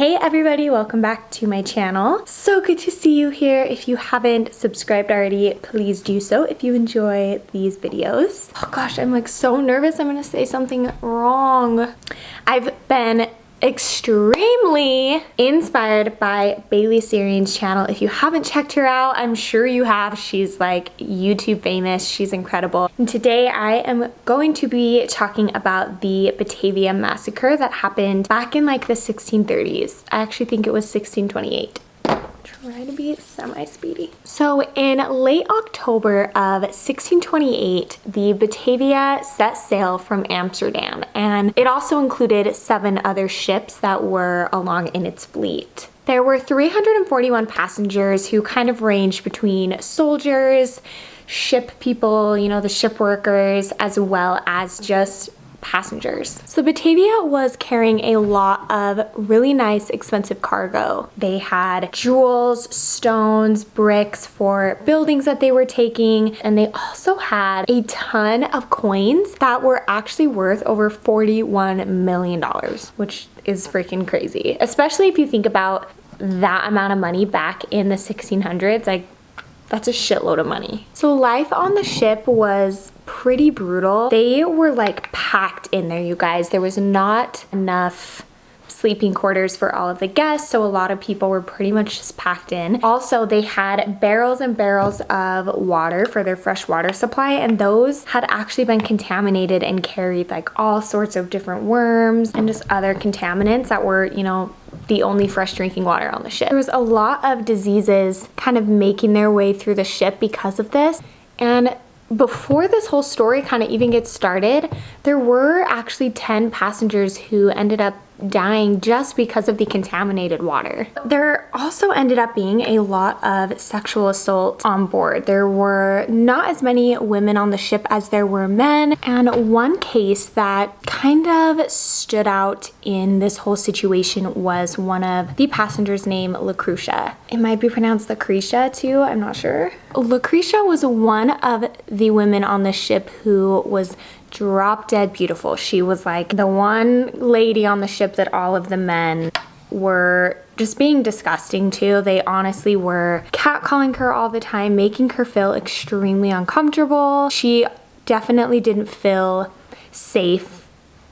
Hey everybody, welcome back to my channel. So good to see you here. If you haven't subscribed already, please do so if you enjoy these videos. Oh gosh, I'm like so nervous I'm gonna say something wrong. I've been extremely inspired by Bailey Sarian's channel. If you haven't checked her out, I'm sure you have. She's like YouTube famous. She's incredible. And today I am going to be talking about the Batavia Massacre that happened back in like the 1630s. I actually think it was 1628. Try to be semi-speedy. So in late October of 1628, the Batavia set sail from Amsterdam, and it also included 7 other ships that were along in its fleet. There were 341 passengers who kind of ranged between soldiers, ship people, you know, the ship workers, as well as just passengers. So Batavia was carrying a lot of really nice expensive cargo. They had jewels, stones, bricks for buildings that they were taking, and they also had a ton of coins that were actually worth over $41 million, which is freaking crazy. Especially if you think about that amount of money back in the 1600s, like that's a shitload of money. So life on the ship was pretty brutal. They were like packed in there, you guys. There was not enough sleeping quarters for all of the guests, so a lot of people were pretty much just packed in. Also, they had barrels and barrels of water for their fresh water supply, and those had actually been contaminated and carried like all sorts of different worms and just other contaminants that were, you know, the only fresh drinking water on the ship. There was a lot of diseases kind of making their way through the ship because of this. And before this whole story kind of even gets started, there were actually 10 passengers who ended up dying just because of the contaminated water. There also ended up being a lot of sexual assault on board. There were not as many women on the ship as there were men, and one case that kind of stood out in this whole situation was one of the passengers named Lucretia. It might be pronounced Lucretia too, I'm not sure. Lucretia was one of the women on the ship who was drop dead beautiful. She was like the one lady on the ship that all of the men were just being disgusting to. They honestly were catcalling her all the time, making her feel extremely uncomfortable. She definitely didn't feel safe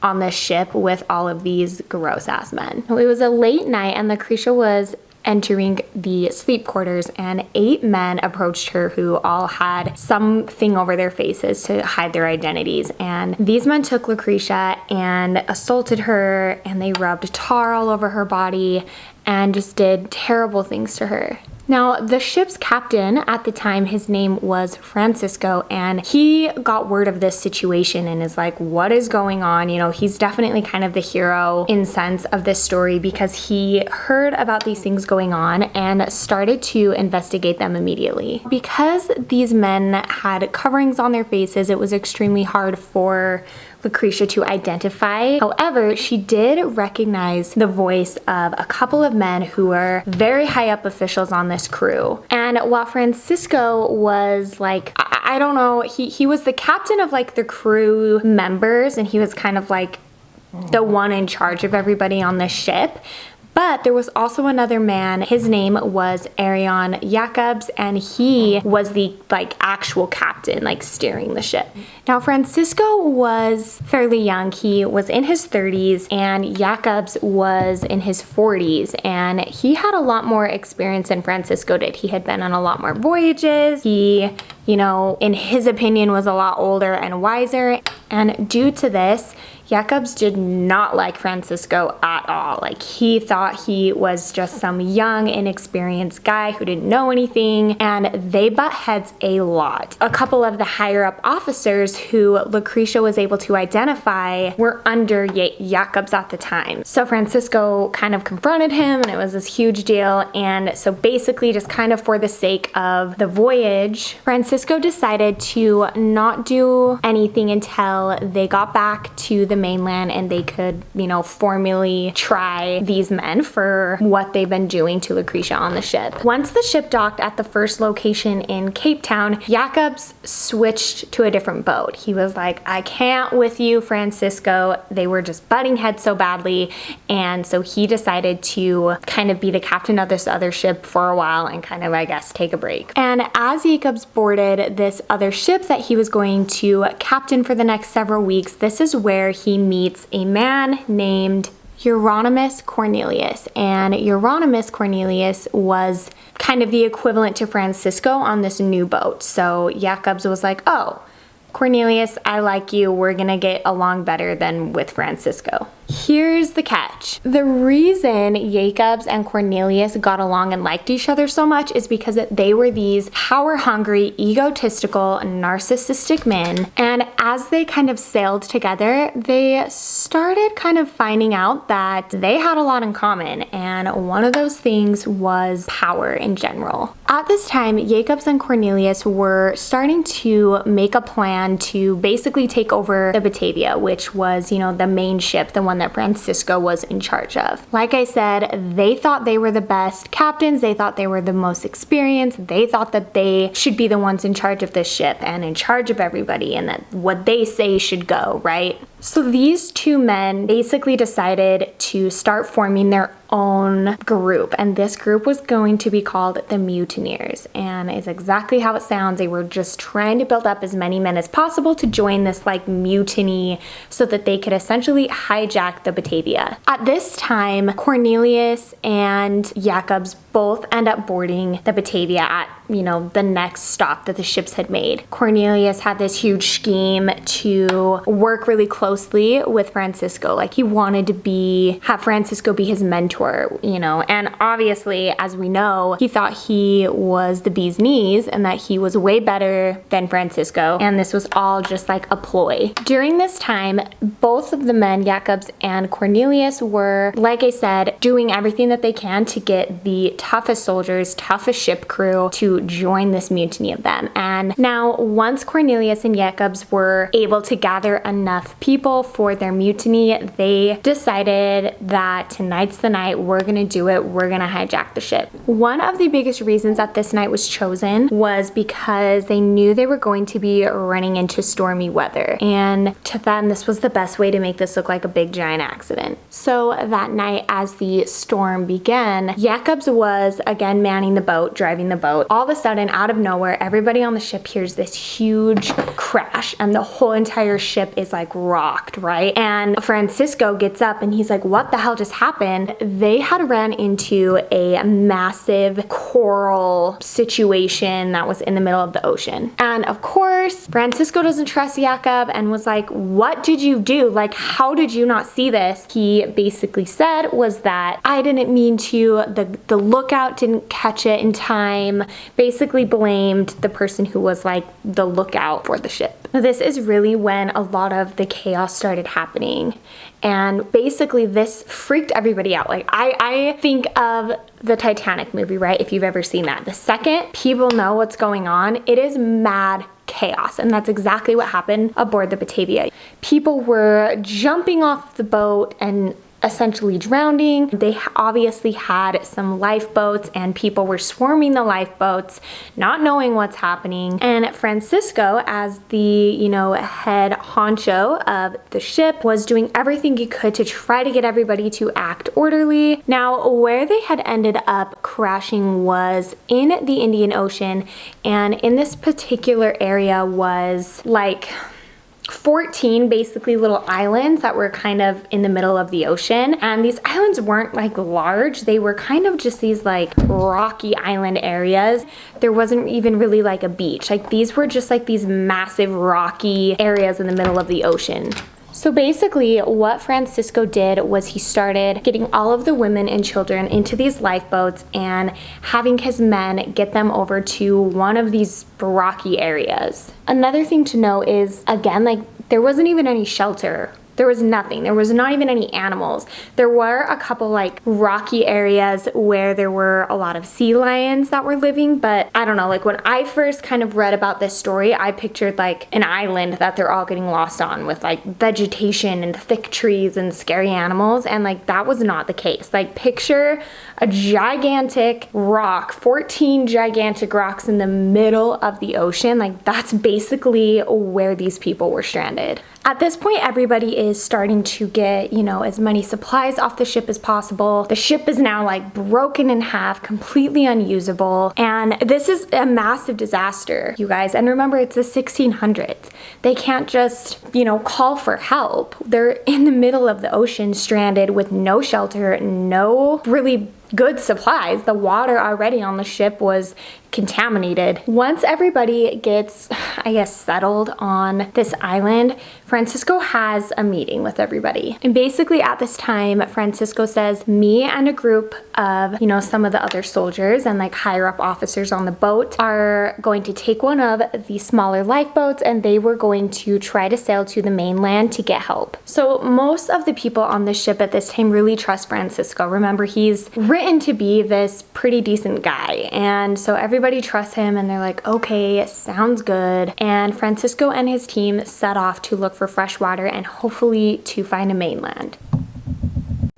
on the ship with all of these gross ass men. It was a late night and Lucretia was entering the sleep quarters, and 8 men approached her who all had something over their faces to hide their identities. And these men took Lucretia and assaulted her, and they rubbed tar all over her body and just did terrible things to her. Now, the ship's captain at the time, his name was Francisco, and he got word of this situation and is like, what is going on? You know, he's definitely kind of the hero in sense of this story because he heard about these things going on and started to investigate them immediately. Because these men had coverings on their faces, it was extremely hard for Lucretia to identify. However, she did recognize the voice of a couple of men who were very high up officials on this crew. And while Francisco was like, I don't know, he was the captain of like the crew members, and he was kind of like the one in charge of everybody on the ship. But there was also another man. His name was Arion Jacobs, and he was the like actual captain, like steering the ship. Now, Francisco was fairly young. He was in his 30s, and Jacobs was in his 40s, and he had a lot more experience than Francisco did. He had been on a lot more voyages. He, you know, in his opinion, was a lot older and wiser. And due to this, Jacobs did not like Francisco at all. Like, he thought he was just some young, inexperienced guy who didn't know anything, and they butt heads a lot. A couple of the higher up officers who Lucretia was able to identify were under Jacobs at the time. So Francisco kind of confronted him, and it was this huge deal. And so basically, just kind of for the sake of the voyage, Francisco Francisco decided to not do anything until they got back to the mainland and they could, you know, formally try these men for what they've been doing to Lucretia on the ship. Once the ship docked at the first location in Cape Town, Jacobs switched to a different boat. He was like, I can't with you, Francisco. They were just butting heads so badly, and so he decided to kind of be the captain of this other ship for a while and kind of, I guess, take a break. And as Jacobs boarded this other ship that he was going to captain for the next several weeks, this is where he meets a man named Euronymous Cornelius. And Euronymous Cornelius was kind of the equivalent to Francisco on this new boat. So Jacobs was like, oh, Cornelius, I like you. We're gonna get along better than with Francisco. Here's the catch. The reason Jacobs and Cornelius got along and liked each other so much is because they were these power-hungry, egotistical, narcissistic men. And as they kind of sailed together, they started kind of finding out that they had a lot in common. And one of those things was power in general. At this time, Jacobs and Cornelius were starting to make a plan to basically take over the Batavia, which was, you know, the main ship, the one that Francisco was in charge of. Like I said, they thought they were the best captains. They thought they were the most experienced. They thought that they should be the ones in charge of this ship and in charge of everybody, and that what they say should go, right? So these two men basically decided to start forming their own group, and this group was going to be called the Mutineers, and it's exactly how it sounds. They were just trying to build up as many men as possible to join this like mutiny so that they could essentially hijack the Batavia. At this time, Cornelius and Jacobs both end up boarding the Batavia at, you know, the next stop that the ships had made. Cornelius had this huge scheme to work really closely with Francisco. Like, he wanted to have Francisco be his mentor, you know, and obviously, as we know, he thought he was the bee's knees and that he was way better than Francisco, and this was all just like a ploy. During this time, both of the men, Jacobs and Cornelius, were, like I said, doing everything that they can to get the toughest soldiers, toughest ship crew to join this mutiny of them. And now, once Cornelius and Jacobs were able to gather enough people for their mutiny, they decided that tonight's the night, we're gonna do it, we're gonna hijack the ship. One of the biggest reasons that this night was chosen was because they knew they were going to be running into stormy weather, and to them this was the best way to make this look like a big giant accident. So that night, as the storm began, Jacobs was again manning the boat, driving the boat. All of a sudden, out of nowhere, everybody on the ship hears this huge crash, and the whole entire ship is like rocked, right? And Francisco gets up and he's like, what the hell just happened? They had ran into a massive coral situation that was in the middle of the ocean. And of course, Francisco doesn't trust Jacob and was like, what did you do? Like, how did you not see this? He basically said was that I didn't mean to, the lookout didn't catch it in time, basically blamed the person who was like the lookout for the ship. Now, this is really when a lot of the chaos started happening, and basically this freaked everybody out. Like, I think of the Titanic movie, right? If you've ever seen that. The second people know what's going on, it is mad chaos, and that's exactly what happened aboard the Batavia. People were jumping off the boat and essentially drowning. They obviously had some lifeboats, and people were swarming the lifeboats, not knowing what's happening. And Francisco, as the, you know, head honcho of the ship, was doing everything he could to try to get everybody to act orderly. Now, where they had ended up crashing was in the Indian Ocean, and in this particular area was like 14 basically little islands that were kind of in the middle of the ocean, and these islands weren't like large. They were kind of just these like rocky island areas. There wasn't even really like a beach. Like, these were just like these massive rocky areas in the middle of the ocean. So basically what Francisco did was he started getting all of the women and children into these lifeboats and having his men get them over to one of these rocky areas. Another thing to know is, again, like, there wasn't even any shelter There was nothing. There was not even any animals. There were a couple like rocky areas where there were a lot of sea lions that were living, but I don't know, like when I first kind of read about this story, I pictured like an island that they're all getting lost on with like vegetation and thick trees and scary animals, and like that was not the case. Like picture a gigantic rock, 14 gigantic rocks in the middle of the ocean. Like that's basically where these people were stranded. At this point, everybody is starting to get, you know, as many supplies off the ship as possible. The ship is now like broken in half, completely unusable. And this is a massive disaster, you guys. And remember, it's the 1600s. They can't just, you know, call for help. They're in the middle of the ocean, stranded with no shelter, no really good supplies. The water already on the ship was contaminated. Once everybody gets, I guess, settled on this island, Francisco has a meeting with everybody. And basically at this time, Francisco says, me and a group of, you know, some of the other soldiers and like higher up officers on the boat are going to take one of the smaller lifeboats, and they were going to try to sail to the mainland to get help. So most of the people on the ship at this time really trust Francisco. Remember, he's written to be this pretty decent guy, and so everybody trusts him, and they're like, okay, sounds good. And Francisco and his team set off to look for fresh water and hopefully to find a mainland.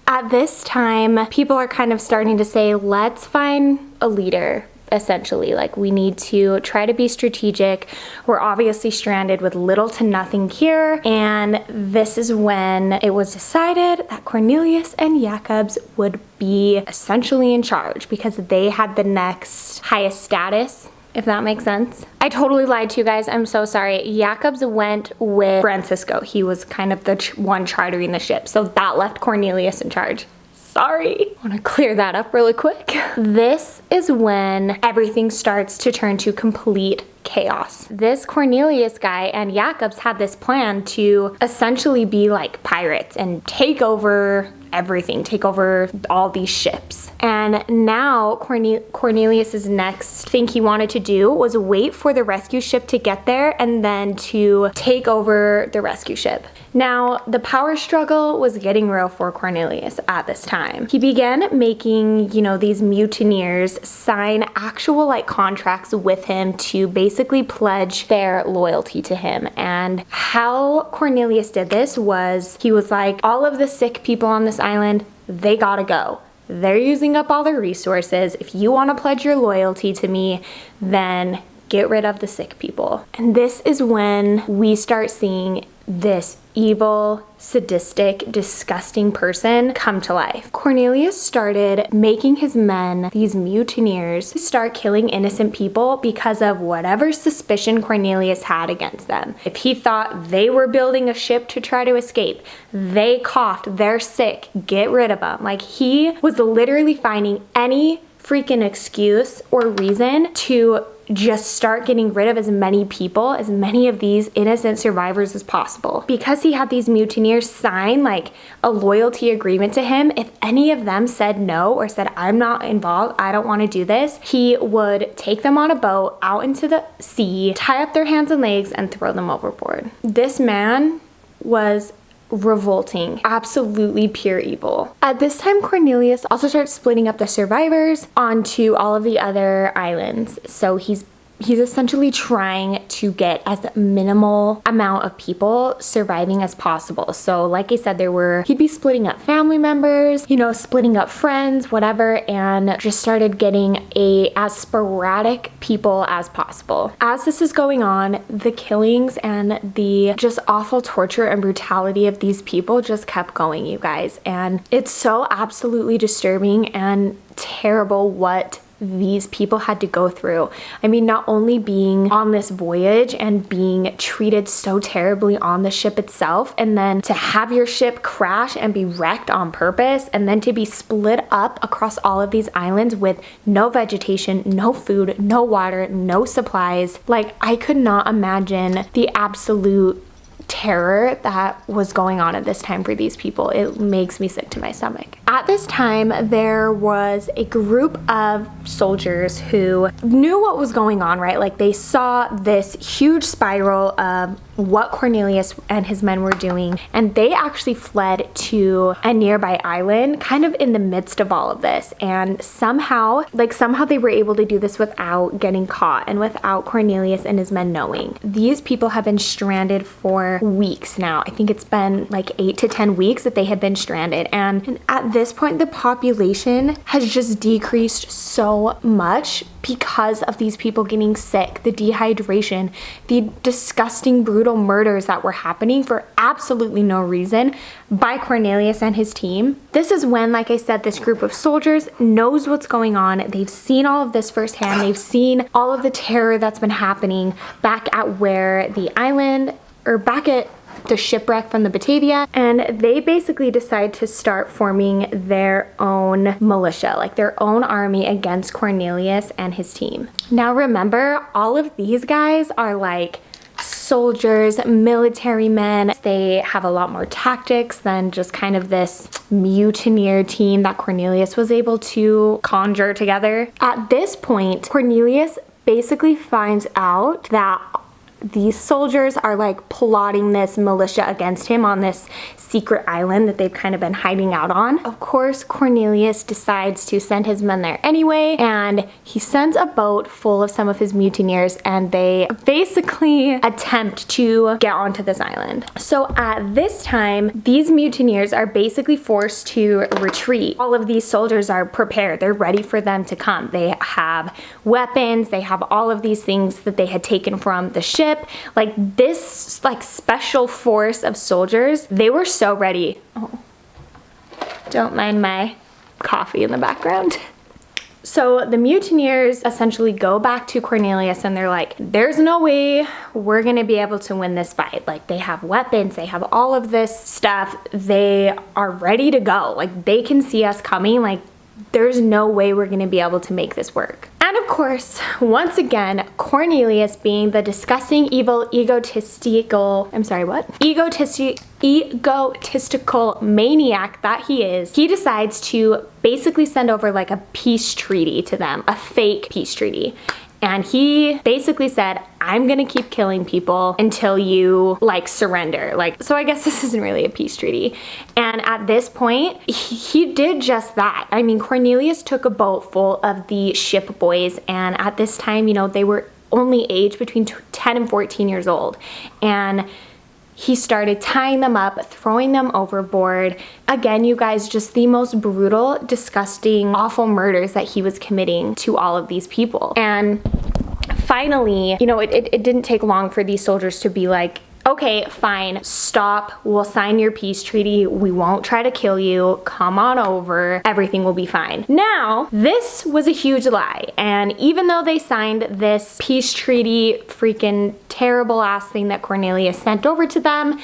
At this time, people are kind of starting to say, let's find a leader. Essentially, like we need to try to be strategic. We're obviously stranded with little to nothing here, and this is when it was decided that Cornelius and Jacobs would be essentially in charge because they had the next highest status, if that makes sense. I totally lied to you guys. I'm so sorry. Jacobs went with Francisco. He was kind of the one chartering the ship, so that left Cornelius in charge. Sorry. I want to clear that up really quick. This is when everything starts to turn to complete chaos. This Cornelius guy and Jacobs had this plan to essentially be like pirates and take over everything, take over all these ships. And now Cornelius's next thing he wanted to do was wait for the rescue ship to get there and then to take over the rescue ship. Now, the power struggle was getting real for Cornelius at this time. He began making, you know, these mutineers sign actual like contracts with him to basically pledge their loyalty to him. And how Cornelius did this was he was like, all of the sick people on this island, they gotta go. They're using up all their resources. If you want to pledge your loyalty to me, then get rid of the sick people. And this is when we start seeing this evil, sadistic, disgusting person come to life. Cornelius started making his men, these mutineers, start killing innocent people because of whatever suspicion Cornelius had against them. If he thought they were building a ship to try to escape, they coughed, they're sick, get rid of them. Like, he was literally finding any freaking excuse or reason to just start getting rid of as many people, as many of these innocent survivors as possible. Because he had these mutineers sign like a loyalty agreement to him, if any of them said no or said, I'm not involved, I don't want to do this, he would take them on a boat out into the sea, tie up their hands and legs, and throw them overboard. This man was revolting, absolutely pure evil. At this time, Cornelius also starts splitting up the survivors onto all of the other islands. So he's essentially trying to get as minimal amount of people surviving as possible. So like I said, he'd be splitting up family members, you know, splitting up friends, whatever, and just started getting as sporadic people as possible. As this is going on, the killings and the just awful torture and brutality of these people just kept going, you guys. And it's so absolutely disturbing and terrible what these people had to go through. I mean, not only being on this voyage and being treated so terribly on the ship itself, and then to have your ship crash and be wrecked on purpose, and then to be split up across all of these islands with no vegetation, no food, no water, no supplies. Like, I could not imagine the absolute terror that was going on at this time for these people. It makes me sick to my stomach. At this time, there was a group of soldiers who knew what was going on, right? Like, they saw this huge spiral of what Cornelius and his men were doing, and they actually fled to a nearby island kind of in the midst of all of this. And somehow they were able to do this without getting caught and without Cornelius and his men knowing. These people have been stranded for weeks now. I think it's been like 8 to 10 weeks that they had been stranded, and at this point the population has just decreased so much because of these people getting sick, the dehydration, the disgusting, brutal murders that were happening for absolutely no reason by Cornelius and his team. This is when, like I said, this group of soldiers knows what's going on. They've seen all of this firsthand. They've seen all of the terror that's been happening back at where the island, or back at the shipwreck from the Batavia, and they basically decide to start forming their own militia, like their own army against Cornelius and his team. Now remember, all of these guys are like soldiers, military men. They have a lot more tactics than just kind of this mutineer team that Cornelius was able to conjure together. At this point, Cornelius basically finds out that these soldiers are like plotting this militia against him on this secret island that they've kind of been hiding out on. Of course, Cornelius decides to send his men there anyway, and he sends a boat full of some of his mutineers, and they basically attempt to get onto this island. So at this time, these mutineers are basically forced to retreat. All of these soldiers are prepared. They're ready for them to come. They have weapons. They have all of these things that they had taken from the ship. Like this special force of soldiers, they were so ready. Oh, don't mind my coffee in the background. So the mutineers essentially go back to Cornelius and they're like, there's no way we're gonna be able to win this fight. Like, they have weapons, they have all of this stuff, they are ready to go. Like, they can see us coming. Like, there's no way we're gonna be able to make this work. And of course, once again, Cornelius, being the disgusting, evil, egotistical maniac that he is, he decides to basically send over like a peace treaty to them, a fake peace treaty. And he basically said, I'm gonna keep killing people until you like surrender. Like, so I guess this isn't really a peace treaty. And at this point, he did just that. I mean, Cornelius took a boat full of the ship boys, and at this time, you know, they were only aged between 10 and 14 years old. And he started tying them up, throwing them overboard. Again, you guys, just the most brutal, disgusting, awful murders that he was committing to all of these people. And finally, you know, it didn't take long for these soldiers to be like, okay, fine, stop, we'll sign your peace treaty, we won't try to kill you, come on over, everything will be fine. Now, this was a huge lie, and even though they signed this peace treaty, freaking terrible ass thing that Cornelius sent over to them,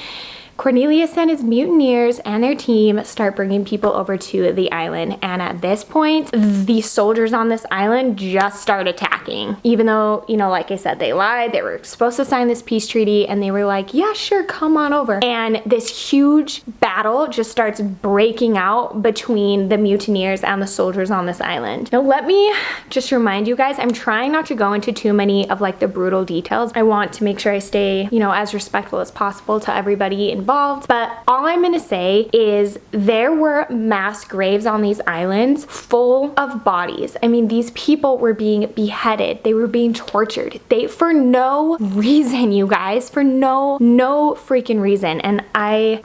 Cornelius and his mutineers and their team start bringing people over to the island, and at this point, the soldiers on this island just start attacking. Even though, you know, like I said, they lied, they were supposed to sign this peace treaty, and they were like, yeah, sure, come on over. And this huge battle just starts breaking out between the mutineers and the soldiers on this island. Now, let me just remind you guys, I'm trying not to go into too many of like the brutal details. I want to make sure I stay, you know, as respectful as possible to everybody involved. But all I'm gonna say is there were mass graves on these islands full of bodies. I mean, these people were being beheaded. They were being tortured. For no reason, you guys, for no freaking reason. And I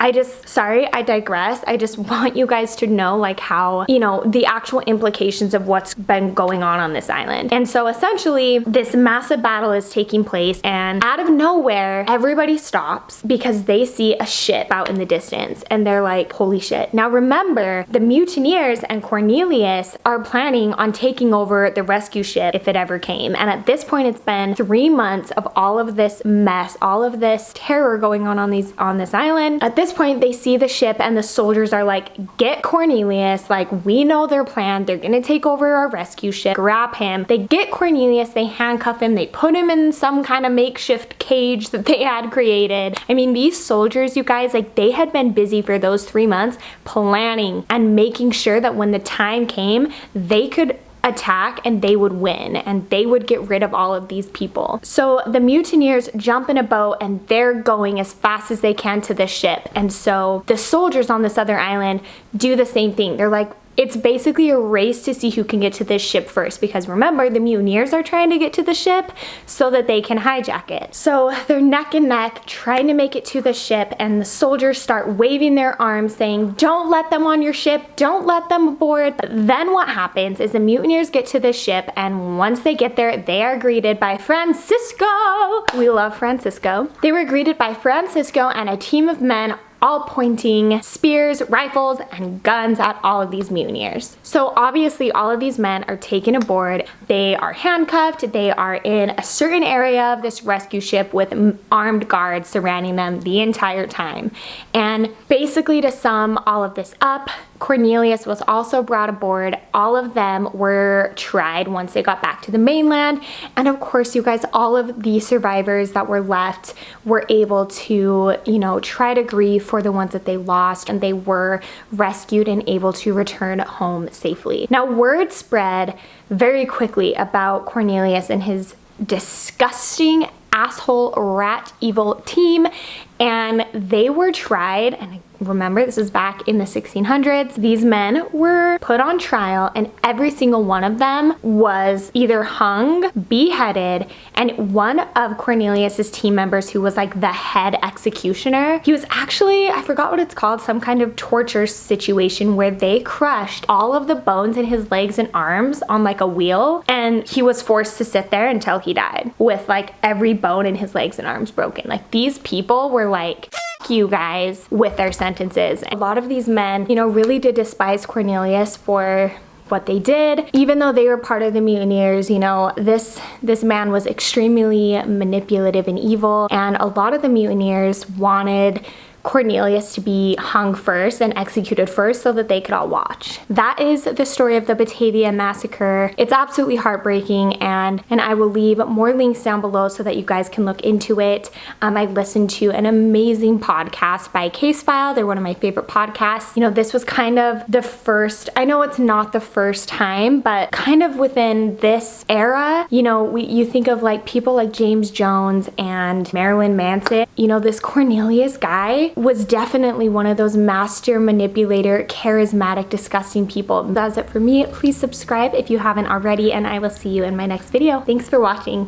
digress. I just want you guys to know like how, you know, the actual implications of what's been going on this island. And so essentially this massive battle is taking place, and out of nowhere, everybody stops because they see a ship out in the distance, and they're like, holy shit. Now remember, the mutineers and Cornelius are planning on taking over the rescue ship if it ever came. And at this point, it's been 3 months of all of this mess, all of this terror going on this island. At this point, they see the ship, and the soldiers are like, get Cornelius, like, we know their plan, they're gonna take over our rescue ship, grab him. They get Cornelius, they handcuff him, they put him in some kind of makeshift cage that they had created. I mean, these soldiers, you guys, like, they had been busy for those 3 months planning and making sure that when the time came, they could attack and they would win and they would get rid of all of these people. So the mutineers jump in a boat and they're going as fast as they can to the ship. And so the soldiers on this other island do the same thing. They're like, it's basically a race to see who can get to this ship first, because remember, the mutineers are trying to get to the ship so that they can hijack it. So they're neck and neck trying to make it to the ship, and the soldiers start waving their arms saying, don't let them on your ship, don't let them aboard. But then what happens is the mutineers get to the ship, and once they get there, they are greeted by Francisco. We love Francisco. They were greeted by Francisco and a team of men, all pointing spears, rifles, and guns at all of these mutineers. So obviously all of these men are taken aboard. They are handcuffed. They are in a certain area of this rescue ship with armed guards surrounding them the entire time. And basically, to sum all of this up, Cornelius was also brought aboard. All of them were tried once they got back to the mainland. And of course, you guys, all of the survivors that were left were able to, try to grieve for the ones that they lost, and they were rescued and able to return home safely. Now, word spread very quickly about Cornelius and his disgusting asshole rat evil team, and they were tried. And remember, this is back in the 1600s. These men were put on trial, and every single one of them was either hung, beheaded, and one of Cornelius's team members, who was like the head executioner, he was actually, I forgot what it's called, some kind of torture situation where they crushed all of the bones in his legs and arms on like a wheel, and he was forced to sit there until he died with like every bone in his legs and arms broken. Like, these people were like, you guys, with their sentences. A lot of these men, really did despise Cornelius for what they did. Even though they were part of the mutineers, this man was extremely manipulative and evil, and a lot of the mutineers wanted Cornelius to be hung first and executed first so that they could all watch. That is the story of the Batavia Massacre. It's absolutely heartbreaking, and I will leave more links down below so that you guys can look into it. I listened to an amazing podcast by Case File. They're one of my favorite podcasts. This was kind of the first, I know it's not the first time, but kind of within this era, you think of like people like James Jones and Marilyn Manson. This Cornelius guy was definitely one of those master manipulator, charismatic, disgusting people. That's it for me. Please subscribe if you haven't already, and I will see you in my next video. Thanks for watching.